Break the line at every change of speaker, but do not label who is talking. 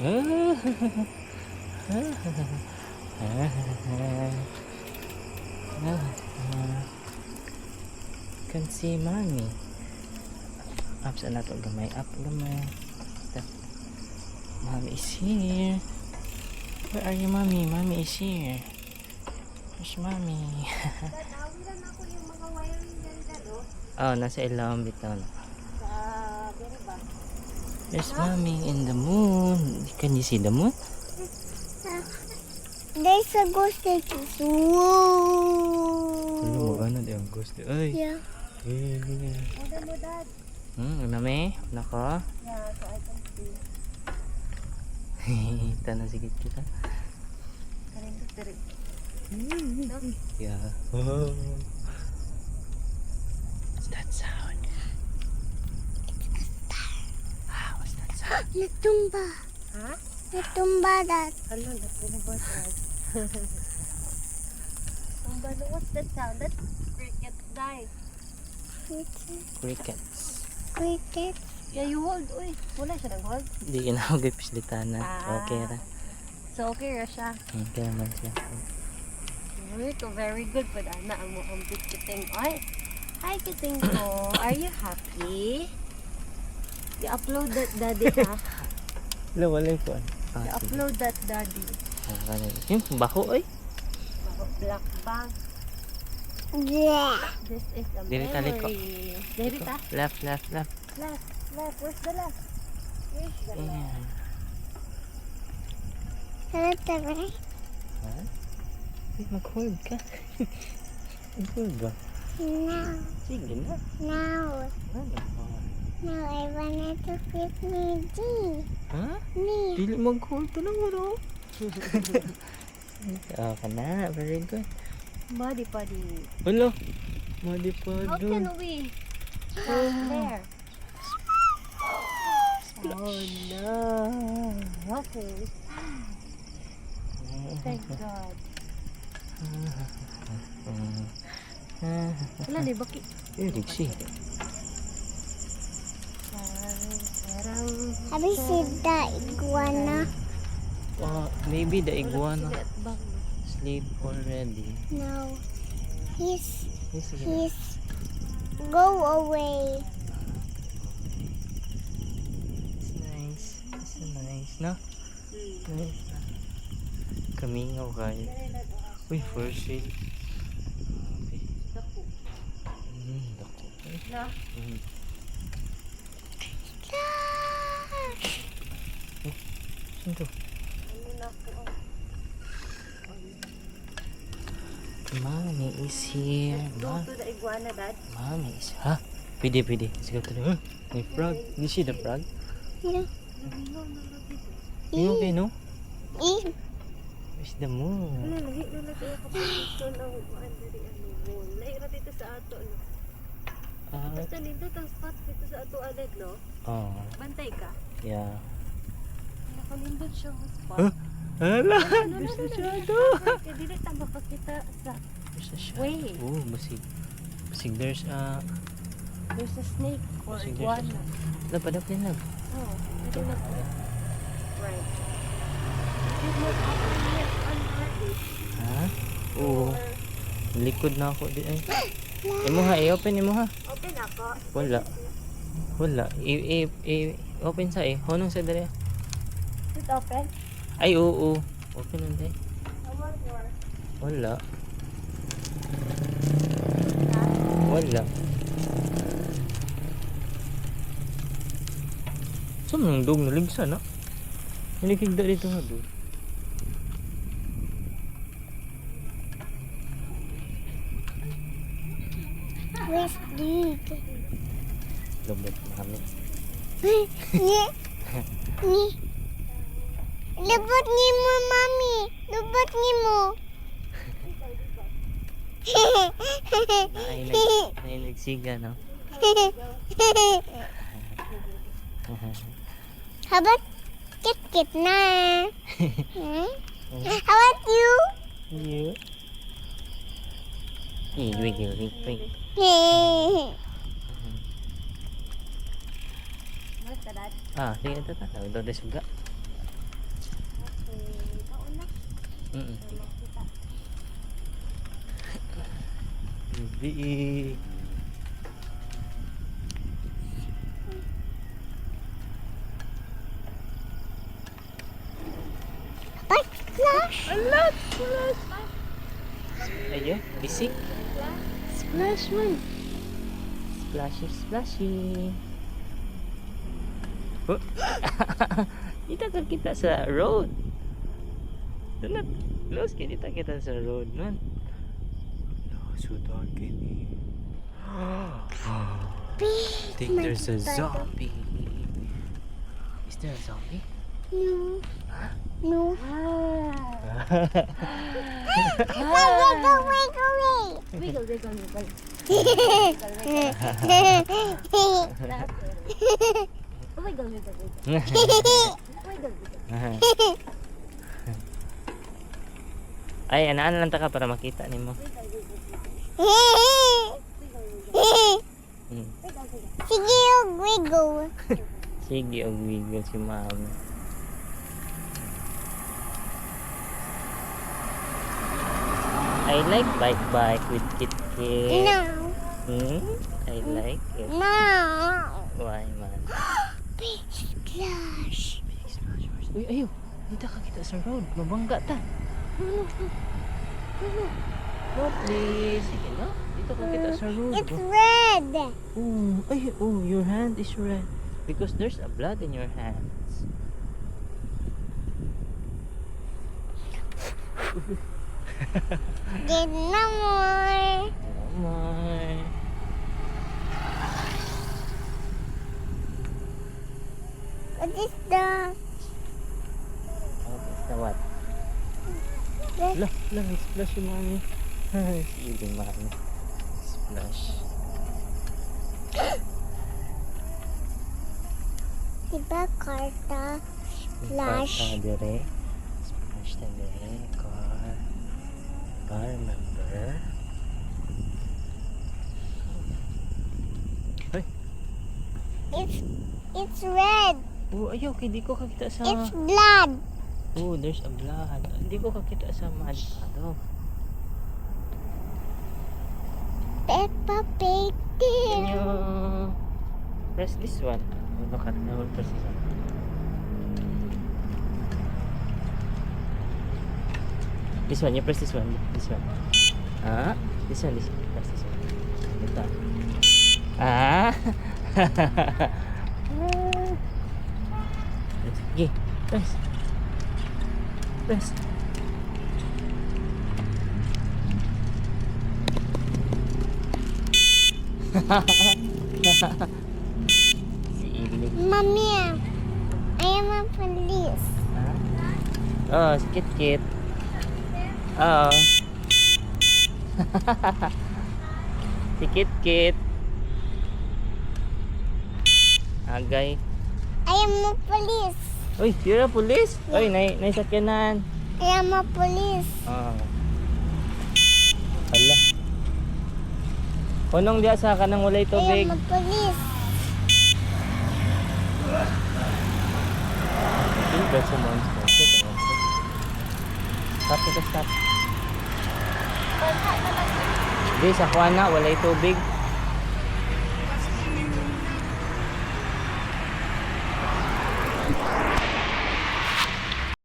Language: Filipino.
Can see mommy. Up sa nato gamay, up gamay. Mommy is here. Where are you, mommy? Mommy is here. Where's mommy? Oh, nasa ilawang bitaw na. There's mommy in the moon. Can you see the moon?
There's a ghost like this.
Ano mo ano yung ghost? Ay.
Yeah.
Nami? Nako?
Yeah, so I can see.
Tanah sikit kita. Yeah. Oh. What's that sound? What's that sound?
Natumba.
Huh?
Natumba that.
Ano, natumba that. What's that sound? That's cricket die.
Crickets.
Cricket.
Yeah, you hold. Uy, wala siya nag-hold.
Di ginawag ay pislitana. Okay ra.
So, okay ra siya.
Okay naman siya.
Very good po na ang muambit kiting. Ay, hi kiting ko. Are you happy? I-upload that daddy ha.
Wala ko.
I-upload that daddy.
Yung bako ay.
Black bag.
Yeah.
This is a
Diri tali ko.
memory. Diri ta?
Left.
Left. Where's the left? Where's the left?
Ayan.
Hello, Tere.
Ha? Ay, mag-hold ka. Mag-hold ba?
Now.
Sige na.
Now.
Ano?
Now I wanted to pick me.
Ha?
Me.
Dili mag-hold ka lang ano? Okay na. Very good.
Body buddy.
Hello. Madi pa
How
doon.
can we? There. Oh no. Okay. Thank God. Wala di baki.
Diksi.
Have you seen the iguana?
Maybe the iguana sleep already.
No. He's
Sige.
go away.
It's nice, no? Nice. Kamingaw kayo. Uy, first shade. Dako.
Na?
Saan to? Mommy is here.
Go to the iguana, Dad.
Mommy is... Ha? Pwede. Sige to. May frog. You see the frog?
Yeah.
You okay, no?
Eh.
Where's the moon?
Wala, lahi na lagi ako dito ng upuan dari mo. Lahi ra dito sa ato, no? Basta nito ang spot dito sa ato agad, no?
Oh,
Bantay ka.
yeah.
Nakalindot siya ang spot.
Huh? Hala!
No, kaya dili tamba pa kita sa...
There's a shark.
Wait.
Oh, basig there's a...
There's a snake or
Basig
iguana.
Dapat lang.
Oh, ito na po. Right. Did not happen yet unhardy.
Ha? Oo. Likod na ako di ay. Imo ha, i-open imo ha.
Open ako.
Wala. Open sa Honong sa dali.
Is it open?
Ay, oo. Open nun day.
I want more.
Wala. Saan nang dog naligsa na? Nalikigda dito nga dog.
Where's Dig?
Lobot namin.
Ni. Lubot ni mo, Mami. Lubot ni mo.
Nailigsiga, no?
How about kit na? How about you?
You? Wait.
Basta, Dad.
Sige, ito. Ito, suga. Mm.
Kita.
Bibi.
Ay, flash!
Alat! Splash! Ayun, bisik. Splash man. Splashy, splashy. Oh. Dito ka kita sa road. Doon close ka dito kita sa road man. So dark in here. I think there's a zombie. Is there a zombie?
No.
Huh?
No.
Wiggle, wiggle, wiggle. Wiggle, wiggle, wiggle. Wiggle, wiggle.
Ay, anaan lang ta ka para makita nimo. Hmm.
Sige, wiggle.
Sige, og wiggle si mama. I like bike with Kit Kit.
No.
I like it.
No.
Why man?
Big splash.
Uy, ayo. Dito ka kita sa road. Mabangga ta. No, please. Sige, no? Dito ka kita sa road.
It's red.
Oh, ay, oh, your hand is red. Because there's a blood in your hands.
Get no more.
Oh my.
What is the...
Okay, so what?
Yes.
Lah, splash yung mami. Sige, mami. Splash.
Diba, karta? Splash.
Dire. Splash na dire. Car. Car number. Ay.
It's red.
Oh, ayaw. Di ko kakita sa...
It's blood.
Oh, there's a blood. Hindi ko kakita sa mud. Ano?
Peppa Pig.
Can you press this one? Oh, look at I will press this one. This one, you press this one. This one. Ah? This one. Press this one. Ito. Ah? Sige. Press. Press. Si Ili.
Mommy, I am a police.
Oh, si Kit Kit. Oh. Si Kit Kit. Agay.
I am a police.
Uy, you're a police? Uy, naisakyanan.
I am a police.
Oh. Hala. Punong diya sa kanang walay
I
tubig.
am a police.
Okay, that's a monster. Stop, stop. Di, sa kuwana, walay tubig.